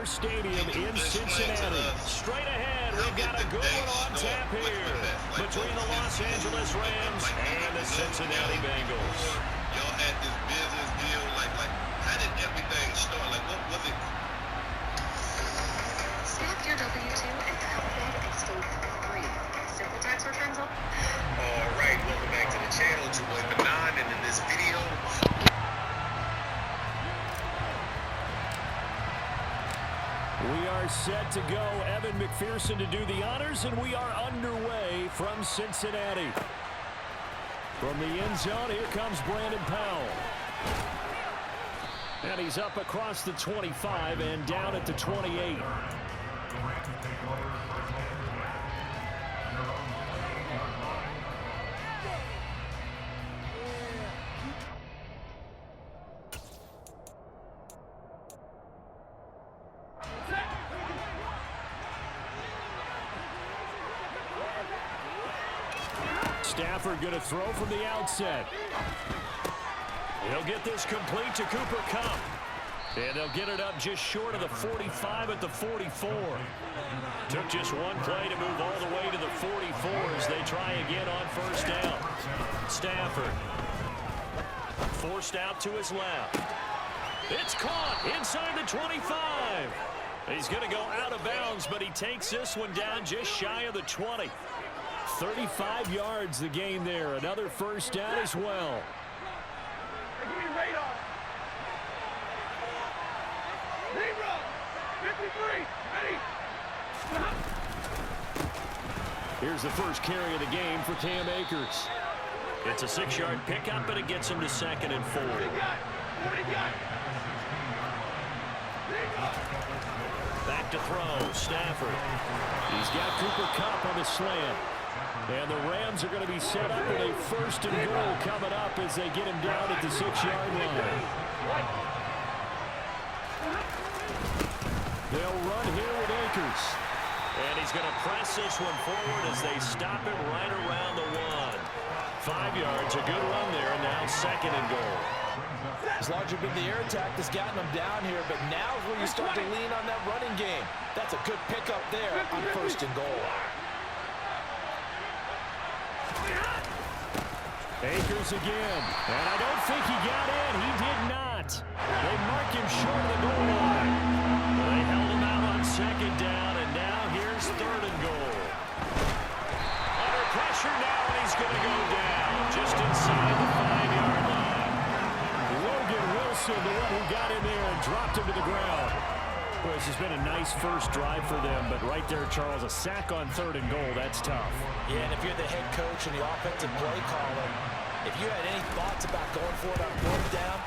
Commerce Stadium in Cincinnati. Straight ahead, we've got a good one on tap here between the Los Angeles Rams and the Cincinnati Bengals. Y'all had this business deal, like how did everything start? Like, what was it? Snap your W-2 and Alphabet Escape 3. Simple tax returns up. All right, welcome back to the channel. It's your boy Manon, and in this video, we are set to go. Evan McPherson to do the honors, and we are underway from Cincinnati. From the end zone, here comes Brandon Powell. And he's up across the 25 and down at the 28. Stafford going to throw from the outset. He'll get this complete to Cooper Kupp. And they'll get it up just short of the 45 at the 44. Took just one play to move all the way to the 44 as they try again on first down. Stafford forced out to his left. It's caught inside the 25. He's going to go out of bounds, but he takes this one down just shy of the 20. 35 yards the gain there. Another first down as well. Here's the first carry of the game for Cam Akers. It's a 6-yard pickup, but it gets him to 2nd and 4. Back to throw, Stafford. He's got Cooper Kupp on the slant. And the Rams are going to be set up with a 1st and goal coming up as they get him down at the 6-yard line. They'll run here with Akers. And he's going to press this one forward as they stop it right around the 1. 5 yards, a good run there, and now 2nd and goal. As large as the air attack has gotten them down here, but now is where you start to lean on that running game. That's a good pickup there on 1st and goal. Akers again, and I don't think he got in. He did not. They mark him short of the goal line. They held him out on 2nd down, and now here's 3rd and goal. Under pressure now, and he's going to go down just inside the 5-yard line. Logan Wilson, the one who got in there and dropped him to the ground. Boy, this has been a nice first drive for them, but right there, Charles, a sack on 3rd and goal, that's tough. Yeah, and if you're the head coach and the offensive play caller, if you had any thoughts about going for it on 4th down,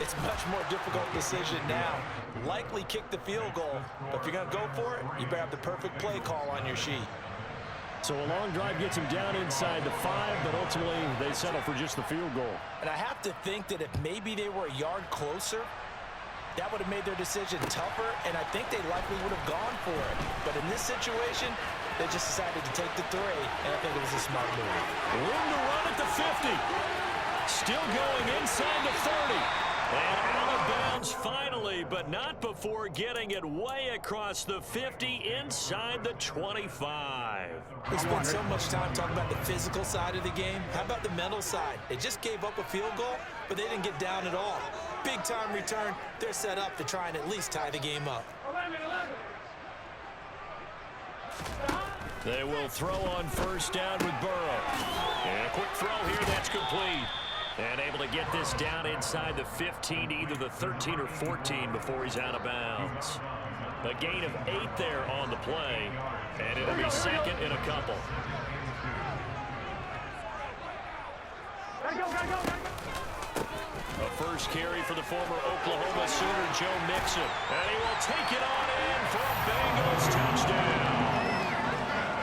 it's a much more difficult decision now. Likely kick the field goal, but if you're going to go for it, you better have the perfect play call on your sheet. So a long drive gets him down inside the 5, but ultimately they settle for just the field goal. And I have to think that if maybe they were a yard closer, that would have made their decision tougher, and I think they likely would have gone for it. But in this situation, they just decided to take the 3, and I think it was a smart move. Room to run at the 50. Still going inside the 30. And out of bounds finally, but not before getting it way across the 50 inside the 25. We spent so much time talking about the physical side of the game. How about the mental side? They just gave up a field goal, but they didn't get down at all. Big time return. They're set up to try and at least tie the game up. They will throw on 1st down with Burrow. And a quick throw here, that's complete. And able to get this down inside the 15, either the 13 or 14 before he's out of bounds. A gain of 8 there on the play, and it'll be 2nd and a couple. A first carry for the former Oklahoma Sooner, Joe Mixon. And he will take it on in for a Bengals touchdown.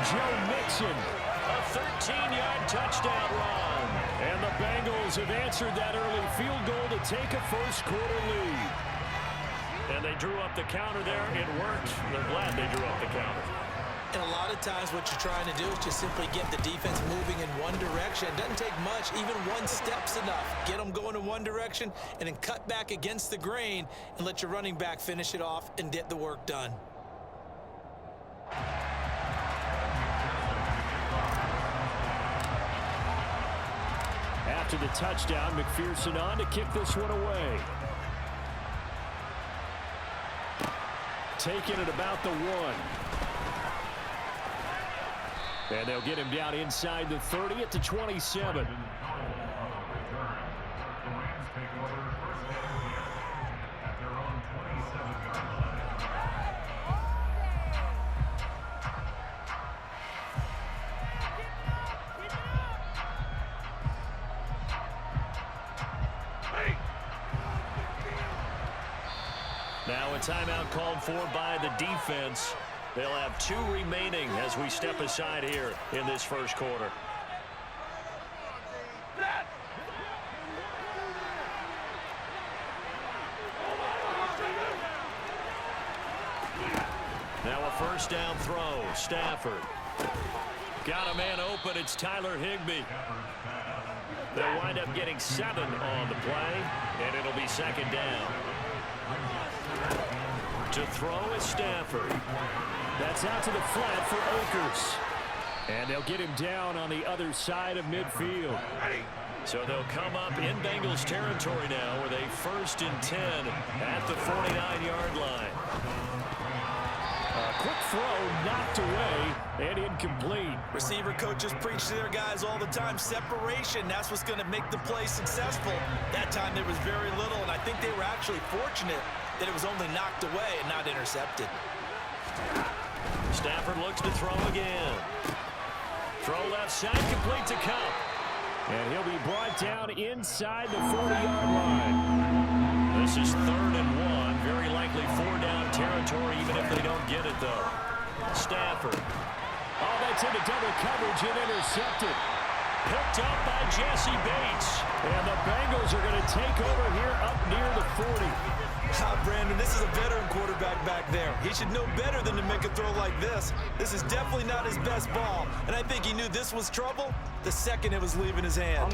Joe Mixon, a 13-yard touchdown run. And the Bengals have answered that early field goal to take a first-quarter lead. And they drew up the counter there. It worked. They're glad they drew up the counter. And a lot of times what you're trying to do is just simply get the defense moving in one direction. It doesn't take much. Even one step's enough. Get them going in one direction and then cut back against the grain and let your running back finish it off and get the work done. After the touchdown, McPherson on to kick this one away. Taking it about the 1. And they'll get him down inside the 30 at the 27. Now a timeout called for by the defense. They'll have 2 remaining as we step aside here in this first quarter. Now a first down throw. Stafford. Got a man open. It's Tyler Higbee. They'll wind up getting 7 on the play, and it'll be second down. To throw is Stafford. That's out to the flat for Akers. And they'll get him down on the other side of midfield. So they'll come up in Bengals territory now with a 1st and 10 at the 49-yard line. A quick throw knocked away and incomplete. Receiver coaches preach to their guys all the time. Separation, that's what's going to make the play successful. That time there was very little, and I think they were actually fortunate that it was only knocked away and not intercepted. Stafford looks to throw again. Throw left side, complete to Kupp. And he'll be brought down inside the 40-yard line. This is 3rd and 1. Very likely 4-down territory, even if they don't get it, though. Stafford. Oh, that's into double coverage and intercepted. Picked up by Jesse Bates. And the Bengals are going to take over here up near the 40. Brandon, this is a veteran quarterback back there. He should know better than to make a throw like this. This is definitely not his best ball, and I think he knew this was trouble the second it was leaving his hand.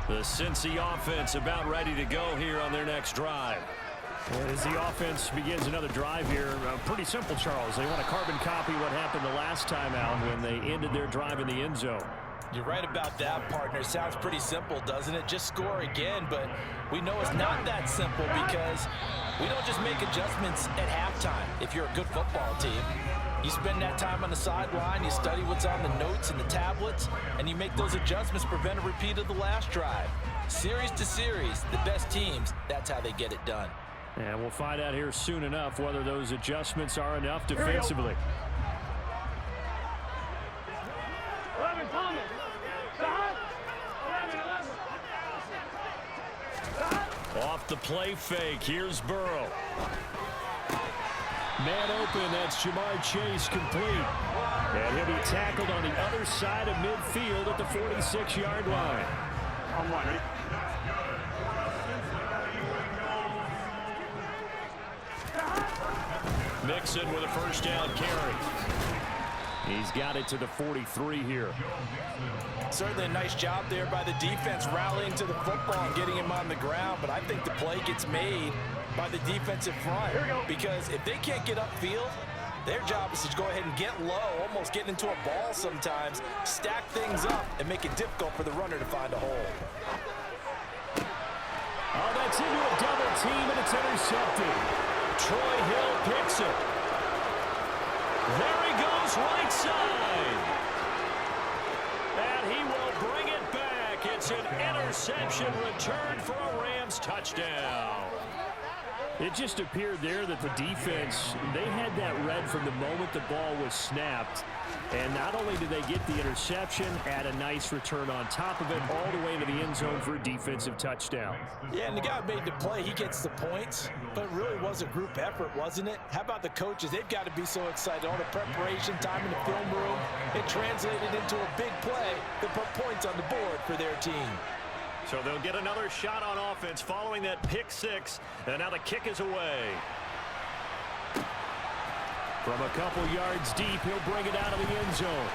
The Cincy offense about ready to go here on their next drive. As the offense begins another drive here, pretty simple, Charles. They want to carbon copy what happened the last time out when they ended their drive in the end zone. You're right about that, partner. Sounds pretty simple, doesn't it? Just score again, but we know it's not that simple because we don't just make adjustments at halftime if you're a good football team. You spend that time on the sideline, you study what's on the notes and the tablets, and you make those adjustments to prevent a repeat of the last drive. Series to series, the best teams, that's how they get it done. And we'll find out here soon enough whether those adjustments are enough defensively. Off the play fake, here's Burrow. Man open, that's Jamar Chase complete. And he'll be tackled on the other side of midfield at the 46-yard line. Mixon with a first down carry. He's got it to the 43 here. Certainly a nice job there by the defense rallying to the football and getting him on the ground, but I think the play gets made by the defensive front because if they can't get upfield, their job is to go ahead and get low, almost get into a ball sometimes, stack things up, and make it difficult for the runner to find a hole. Oh, that's into a double team, and it's intercepted. Troy Hill picks it. There he goes, right side. And he will bring it back. It's an interception return for a Rams touchdown. It just appeared there that the defense, they had that read from the moment the ball was snapped. And not only did they get the interception, add a nice return on top of it, all the way to the end zone for a defensive touchdown. Yeah, and the guy made the play. He gets the points, but it really was a group effort, wasn't it? How about the coaches? They've got to be so excited. All the preparation time in the film room, it translated into a big play that put points on the board for their team. So they'll get another shot on offense following that pick six, and now the kick is away. From a couple yards deep, he'll bring it out of the end zone.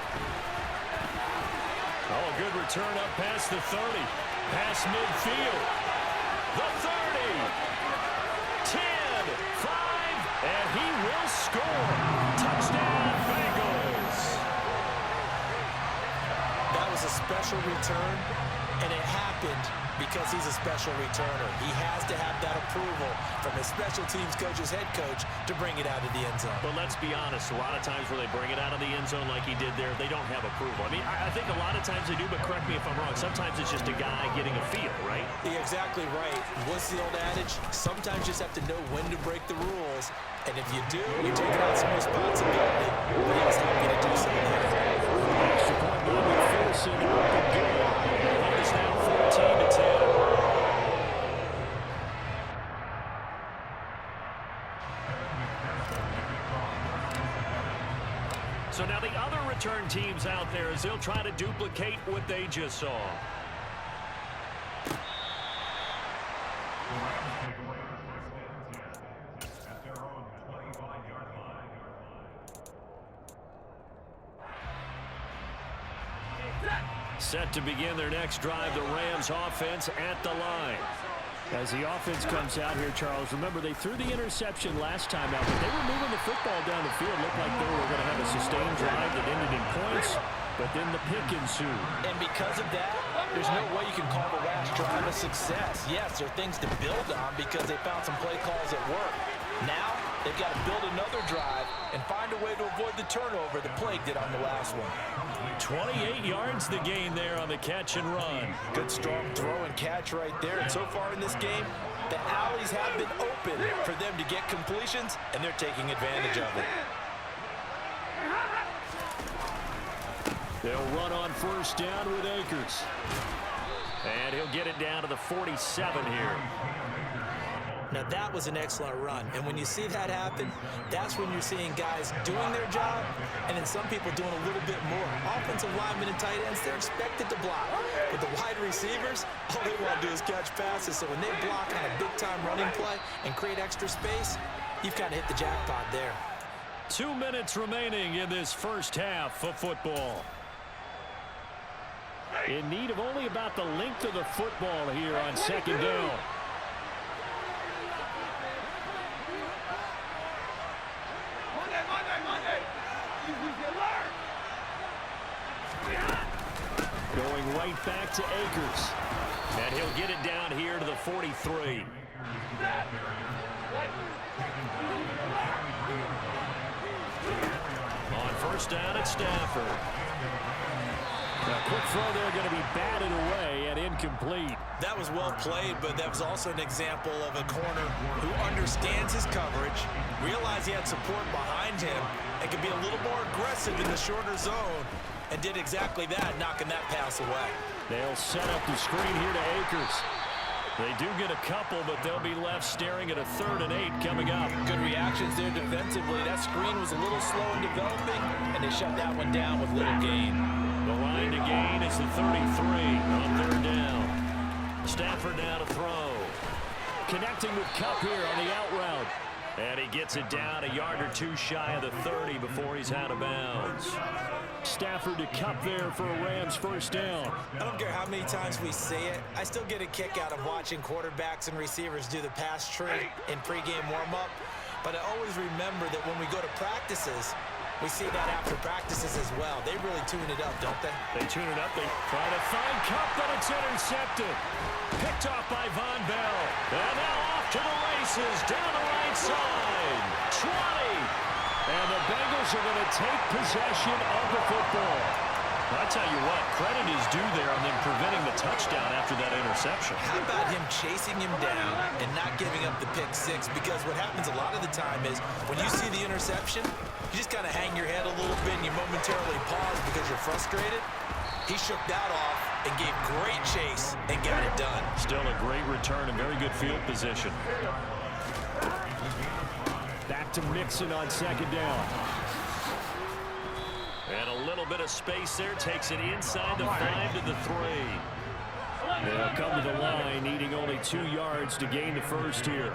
Oh, a good return up past the 30. Past midfield. The 30. 10, 5, and he will score. Touchdown, Bengals. That was a special return, and it happened because he's a special returner. He has to have that approval from his special teams coach's head coach to bring it out of the end zone. But let's be honest, a lot of times when they bring it out of the end zone like he did there, they don't have approval. I mean, I think a lot of times they do, but correct me if I'm wrong. Sometimes it's just a guy getting a feel, right? You're exactly right. What's the old adage? Sometimes you just have to know when to break the rules. And if you do, you're taking on some responsibility. But he was happy to do so there. Extra point line with Ferguson. It is now 14-10. So now the other return teams out there as they'll try to duplicate what they just saw. Set to begin their next drive, the Rams offense at the line. As the offense comes out here, Charles, remember they threw the interception last time out, but they were moving the football down the field. Looked like they were going to have a sustained drive that ended in points, but then the pick ensued. And because of that, there's no way you can call the last drive a success. Yes, there are things to build on because they found some play calls that work. Now, they've got to build another drive and find a way to avoid the turnover the plague did on the last one. 28 yards the gain there on the catch and run. Good strong throw and catch right there. And so far in this game, the alleys have been open for them to get completions, and they're taking advantage of it. They'll run on first down with Akers. And he'll get it down to the 47 here. Now, that was an excellent run. And when you see that happen, that's when you're seeing guys doing their job and then some people doing a little bit more. Offensive linemen and tight ends, they're expected to block. But the wide receivers, all they want to do is catch passes. So when they block on a big-time running play and create extra space, you've kind of hit the jackpot there. 2 minutes remaining in this first half of football. In need of only about the length of the football here on second down. Going right back to Akers. And he'll get it down here to the 43. On first down at Stafford. A quick throw there going to be batted away and incomplete. That was well played, but that was also an example of a corner who understands his coverage, realized he had support behind him, and could be a little more aggressive in the shorter zone, and did exactly that, knocking that pass away. They'll set up the screen here to Akers. They do get a couple, but they'll be left staring at a 3rd and 8 coming up. Good reactions there defensively. That screen was a little slow in developing, and they shut that one down with little gain. The line to gain is the 33 on 3rd down. Stafford now to throw. Connecting with Kupp here on the out route. And he gets it down a yard or two shy of the 30 before he's out of bounds. Stafford to Kupp there for a Rams first down. I don't care how many times we say it, I still get a kick out of watching quarterbacks and receivers do the pass tree in pregame warm-up. But I always remember that when we go to practices, we see that after practices as well. They really tune it up, don't they? They tune it up. They try to find Kupp, but it's intercepted. Picked off by Von Bell. And now off to the races down the right side. 20. And the Bengals are going to take possession of the football. I tell you what, credit is due there on them preventing the touchdown after that interception. How about him chasing him down and not giving up the pick six? Because what happens a lot of the time is when you see the interception, you just kind of hang your head a little bit and you momentarily pause because you're frustrated. He shook that off and gave great chase and got it done. Still a great return and very good field position. Back to Mixon on second down. And a little bit of space there. Takes it inside the 5 to the 3. They'll come to the line, needing only 2 yards to gain the first here.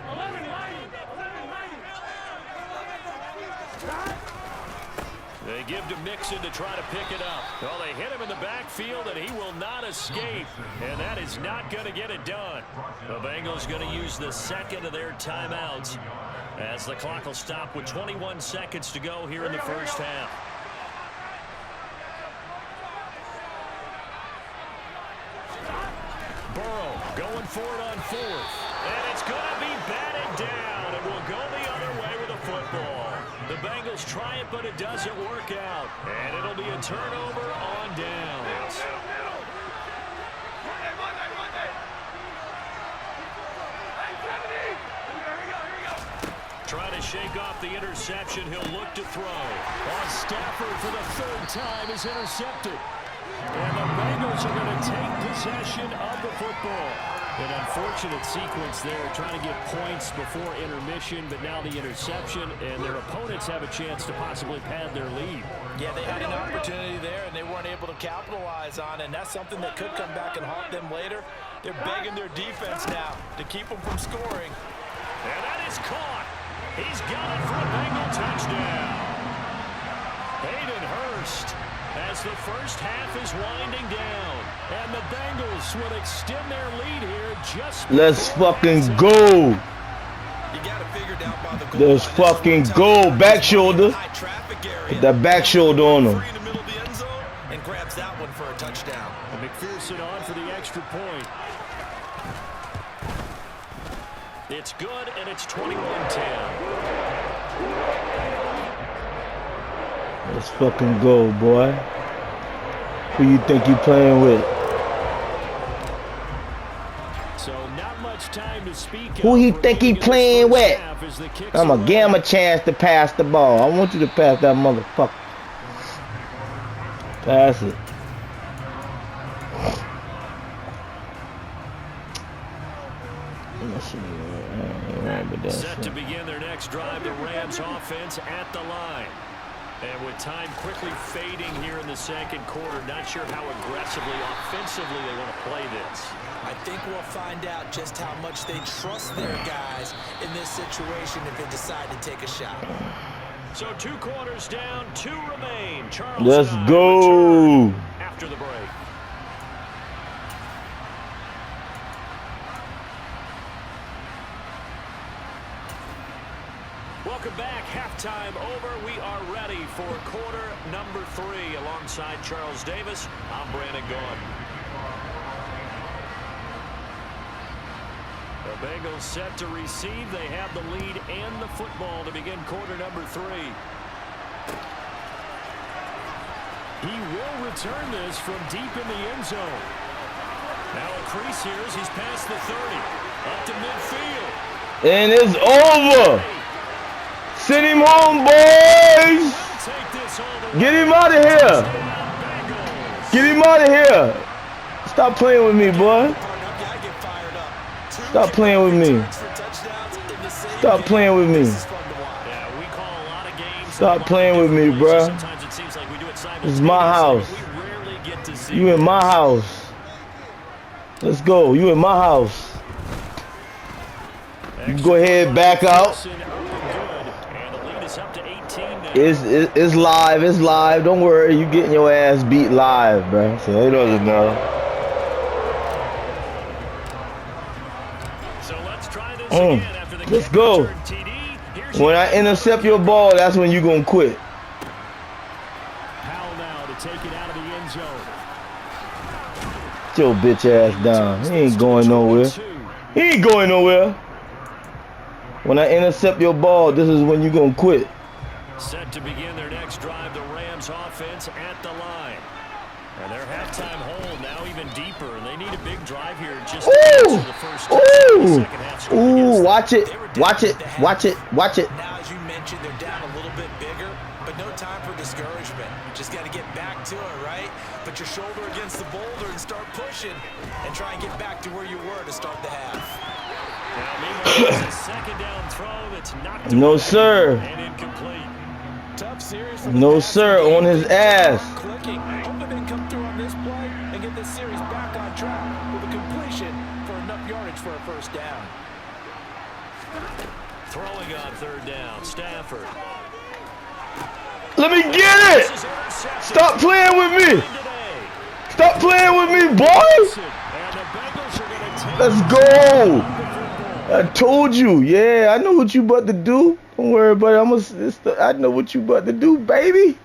They give to Mixon to try to pick it up. Well, they hit him in the backfield, and he will not escape. And that is not going to get it done. The Bengals going to use the second of their timeouts as the clock will stop with 21 seconds to go here in the first half. Burrow going for it on fourth. And it's going to be batted down. It will go the other way with a football. The Bengals try it, but it doesn't work out. And it'll be a turnover on downs. Trying to shake off the interception. He'll look to throw. Stafford for the third time is intercepted. And the Bengals are going to take possession of the football. An unfortunate sequence there, trying to get points before intermission, but now the interception, and their opponents have a chance to possibly pad their lead. Yeah, they had an opportunity there, and they weren't able to capitalize on it, and that's something that could come back and haunt them later. They're begging their defense now to keep them from scoring. And that is caught. He's got it for a Bengal touchdown. Hayden Hurst as the first half is winding down. And the Bengals will extend their lead here just... Let's fucking go. You got to figure down by the goal. Let's fucking go. Back shoulder. Put that back shoulder on him. In the middle of the end zone and grabs that one for a touchdown. And McPherson on for the extra point. It's good, and it's 21-10. Let's fucking go, boy. Who you think you playing with? So not much time to speak. Who he think he playing with? I'm a gamma chance to pass the ball. I want you to pass that motherfucker. Pass it. Set to begin their next drive, the Rams offense at the line. And with time quickly fading here in the second quarter, not sure how aggressively, offensively they want to play this. I think we'll find out just how much they trust their guys in this situation if they decide to take a shot. So 2 quarters down, 2 remain. Charles Let's go. After the break. Welcome back. Halftime over. We are ready for quarter number 3. Alongside Charles Davis, I'm Brandon Gaudin. The Bengals set to receive. They have the lead and the football to begin quarter number 3. He will return this from deep in the end zone. Now a crease here as he's past the 30. Up to midfield. And it's over. Send him home, boys. Get him out of here. Get him out of here. Stop playing with me, boy. Stop playing with me. Stop playing with me. Stop playing with me, bro. This is my house. You in my house. Let's go. You in my house. You go ahead, back out. It's live. It's live. Don't worry. You getting your ass beat live, bro. So it doesn't matter. Let's go. When I intercept your ball, that's when you gonna quit. Powell now to take it out of the end zone. Get your bitch ass down. He ain't going nowhere. He ain't going nowhere. When I intercept your ball, this is when you gonna quit. Set to begin their next drive, the Rams offense at the line. And their halftime hold now even deeper, and they need a big drive here just to answer the first second half. Ooh, watch it, watch it, watch it, watch it. Now, as you mentioned, they're down a little bit bigger, but no time for discouragement. Just got to get back to it, right? Put your shoulder against the boulder and start pushing, and try and get back to where you were to start the half. Now, meanwhile, it's a second down throw that's knocked No, sir. And incomplete. Tough series. No, sir, on his ass. Clicking. Hope they can come through on this play and get this series back on track with a completion for enough yardage for a first down. Throwing on third down, Stafford. Let me get it. Stop playing with me. Stop playing with me, boy. Let's go. I told you. Yeah, I know what you about to do. Don't worry about it. I know what you about to do, baby.